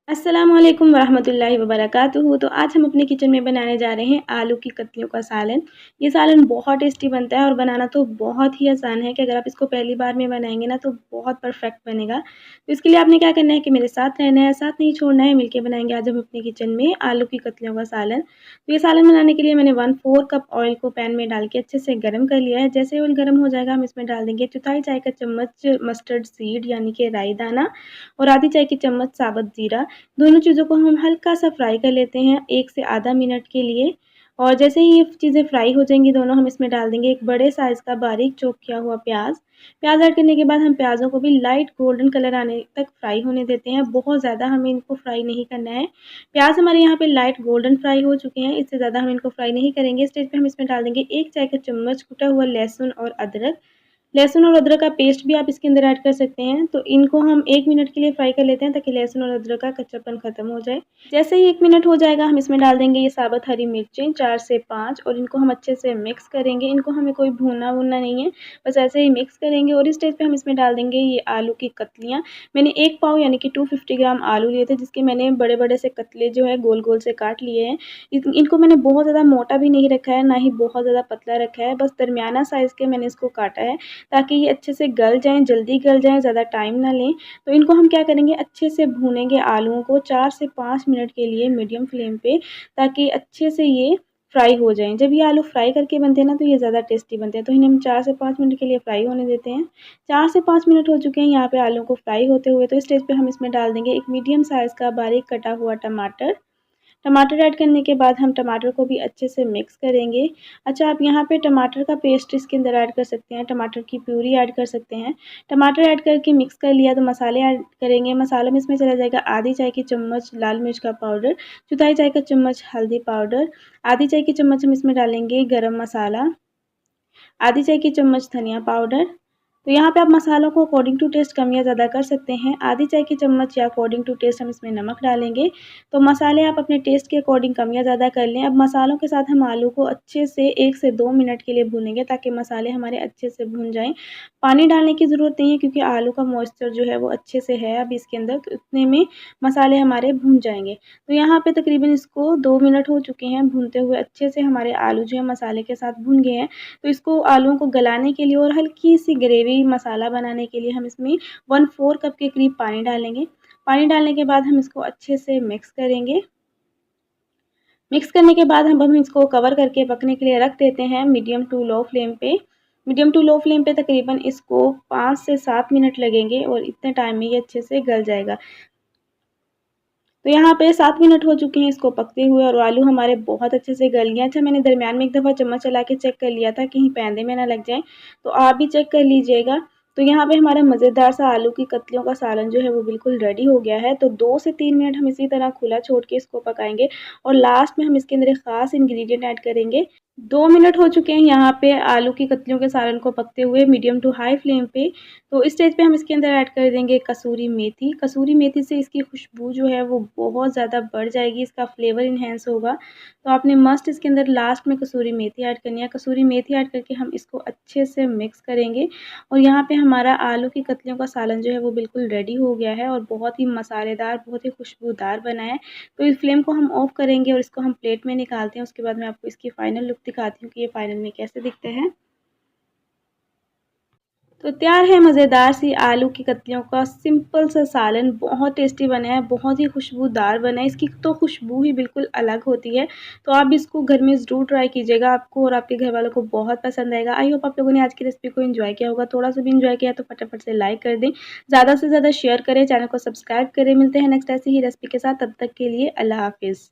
अस्सलाम वालेकुम वरहमतुल्लाहि वबरकातुहू। तो आज हम अपने किचन में बनाने जा रहे हैं आलू की कतलियों का सालन। ये सालन बहुत टेस्टी बनता है और बनाना तो बहुत ही आसान है कि अगर आप इसको पहली बार में बनाएंगे ना तो बहुत परफेक्ट बनेगा। तो इसके लिए आपने क्या करना है कि मेरे साथ रहना है, साथ नहीं छोड़ना है। मिलके बनाएंगे आज हम अपने किचन में आलू की कतलियों का सालन। तो ये सालन बनाने के लिए मैंने 1/4 कप ऑयल को पैन में डाल के अच्छे से गर्म कर लिया है। जैसे ऑयल गर्म हो जाएगा हम इसमें डाल देंगे 1/4 चाय का चम्मच मस्टर्ड सीड यानी कि राई दाना और आधी चाय की चम्मच साबुत ज़ीरा। दोनों चीज़ों को हम हल्का-सा फ्राई कर लेते हैं 1 से आधा मिनट के लिए। और जैसे ही ये चीज़ें फ्राई हो जाएँगी दोनों, हम इसमें डाल देंगे एक बड़े साइज़ का बारीक चॉप किया हुआ प्याज़। प्याज़ ऐड करने के बाद हम प्याज़ों को भी लाइट गोल्डन कलर आने तक फ्राई होने देते हैं, बहुत ज़्यादा हमें इनको फ्राई नहीं करना है। प्याज़ हमारे यहाँ पे लाइट गोल्डन फ्राई हो चुके हैं, इससे ज़्यादा हम इनको फ्राई नहीं करेंगे। इस स्टेज पे हम इसमें डाल देंगे 1 चाय का चम्मच कुटा हुआ लहसुन और अदरक। लहसुन और अदरक का पेस्ट भी आप इसके अंदर ऐड कर सकते हैं। तो इनको हम 1 मिनट के लिए फ्राई कर लेते हैं ताकि लहसुन और अदरक का कच्चापन खत्म हो जाए। जैसे ही 1 मिनट हो जाएगा हम इसमें डाल देंगे ये साबुत हरी मिर्चें 4 से 5 और इनको हम अच्छे से मिक्स करेंगे। इनको हमें कोई भूनना-वूनना नहीं है, बस ऐसे ही मिक्स करेंगे। और इस स्टेज पे हम इसमें डाल देंगे ये आलू की कतलियाँ। मैंने 1 पाव यानी कि 250 ग्राम आलू लिए थे, जिसके मैंने बड़े-बड़े से कतले जो है गोल-गोल से काट लिए हैं। इनको मैंने बहुत ज़्यादा मोटा भी नहीं रखा है, ना ही बहुत ज़्यादा पतला रखा है, बस दरमियाना साइज़ के मैंने इसको काटा है ताकि ये अच्छे से गल जाएँ, जल्दी गल जाएँ, ज़्यादा टाइम ना लें। तो इनको हम क्या करेंगे, अच्छे से भूनेंगे आलूओं को 4 से 5 मिनट के लिए मीडियम फ्लेम पे, ताकि अच्छे से ये फ्राई हो जाएँ। जब ये आलू फ्राई करके बनते हैं ना तो ये ज़्यादा टेस्टी बनते हैं। तो इन्हें हम 4 से 5 मिनट के लिए फ्राई होने देते हैं। 4 से 5 मिनट हो चुके हैं यहाँ पे आलू को फ्राई होते हुए। तो इस स्टेज पे हम इसमें डाल देंगे एक मीडियम साइज़ का बारीक कटा हुआ टमाटर। टमाटर ऐड करने के बाद हम टमाटर को भी अच्छे से मिक्स करेंगे। अच्छा, आप यहाँ पे टमाटर का पेस्ट इसके अंदर ऐड कर सकते हैं, टमाटर की प्यूरी ऐड कर सकते हैं। टमाटर ऐड करके मिक्स कर लिया तो मसाले ऐड करेंगे। मसालों में इसमें चला जाएगा आधी चाय की चम्मच लाल मिर्च का पाउडर, चौथाई चाय का चम्मच हल्दी पाउडर, आधी चाय की चम्मच हम इसमें डालेंगे गरम मसाला, आधी चाय की चम्मच धनिया पाउडर। तो यहाँ पे आप मसालों को अकॉर्डिंग टू टेस्ट कम या ज़्यादा कर सकते हैं। आधी चाय की चम्मच या अकॉर्डिंग टू टेस्ट हम इसमें नमक डालेंगे। तो मसाले आप अपने टेस्ट के अकॉर्डिंग कम या ज़्यादा कर लें। अब मसालों के साथ हम आलू को अच्छे से 1 से 2 मिनट के लिए भूनेंगे ताकि मसाले हमारे अच्छे से भून जाएँ। पानी डालने की ज़रूरत नहीं है क्योंकि आलू का मॉइस्चर जो है वो अच्छे से है अब इसके अंदर, तो इतने में मसाले हमारे भून जाएँगे। तो यहाँ पे तकरीबन इसको 2 मिनट हो चुके हैं भूनते हुए, अच्छे से हमारे आलू जो है मसाले के साथ भुन गए हैं। तो इसको आलूओं को गलाने के लिए और हल्की-सी ग्रेवी मसाला बनाने के लिए हम इसमें 1/4 कप के करीब पानी डालेंगे। पानी डालने के बाद हम इसको अच्छे से मिक्स करेंगे। मिक्स करने के बाद हम इसको कवर करके पकने के लिए रख देते हैं मीडियम टू लो फ्लेम पे। मीडियम टू लो फ्लेम पे तकरीबन इसको 5 से 7 मिनट लगेंगे और इतने टाइम में ये अच्छे से गल जाएगा। तो यहाँ पे 7 मिनट हो चुके हैं इसको पकते हुए और आलू हमारे बहुत अच्छे से गल गए हैं। अच्छा, मैंने दरमियान में एक दफ़ा चम्मच चला के चेक कर लिया था कहीं पैंदे में ना लग जाएँ, तो आप भी चेक कर लीजिएगा। तो यहाँ पे हमारा मज़ेदार सा आलू की कतलियों का सालन जो है वो बिल्कुल रेडी हो गया है। तो 2 से 3 मिनट हम इसी तरह खुला छोड़ के इसको पकाएँगे और लास्ट में हम इसके अंदर एक ख़ास इंग्रीडिएंट ऐड करेंगे। 2 मिनट हो चुके हैं यहाँ पे आलू की कतलियों के सालन को पकते हुए मीडियम टू हाई फ्लेम पे। तो इस स्टेज पे हम इसके अंदर ऐड कर देंगे कसूरी मेथी। कसूरी मेथी से इसकी खुशबू जो है वो बहुत ज़्यादा बढ़ जाएगी, इसका फ्लेवर इन्हेंस होगा। तो आपने मस्ट इसके अंदर लास्ट में कसूरी मेथी ऐड करनी है। कसूरी मेथी ऐड करके हम इसको अच्छे से मिक्स करेंगे और यहाँ पे हमारा आलू की कतलियों का सालन जो है वो बिल्कुल रेडी हो गया है और बहुत ही मसालेदार, बहुत ही खुशबूदार बना है। तो इस फ्लेम को हम ऑफ करेंगे और इसको हम प्लेट में निकालते हैं। उसके बाद मैं आपको इसकी फाइनल लुक दिखाती हूँ कि ये फाइनल में कैसे दिखते हैं। तो तैयार है मज़ेदार सी आलू की कतलियों का सिंपल सा सालन। बहुत टेस्टी बना है, बहुत ही खुशबूदार बना है, इसकी तो खुशबू ही बिल्कुल अलग होती है। तो आप इसको घर में ज़रूर ट्राई कीजिएगा, आपको और आपके घर वालों को बहुत पसंद आएगा। आई होप आप लोगों ने आज की रेसिपी को एंजॉय किया होगा। थोड़ा सा भी एंजॉय किया तो फटाफट से लाइक कर दें, ज़्यादा से ज़्यादा शेयर करें, चैनल को सब्सक्राइब करें। मिलते हैं नेक्स्ट ऐसी ही रेसिपी के साथ, तब तक के लिए अल्लाह हाफिज़।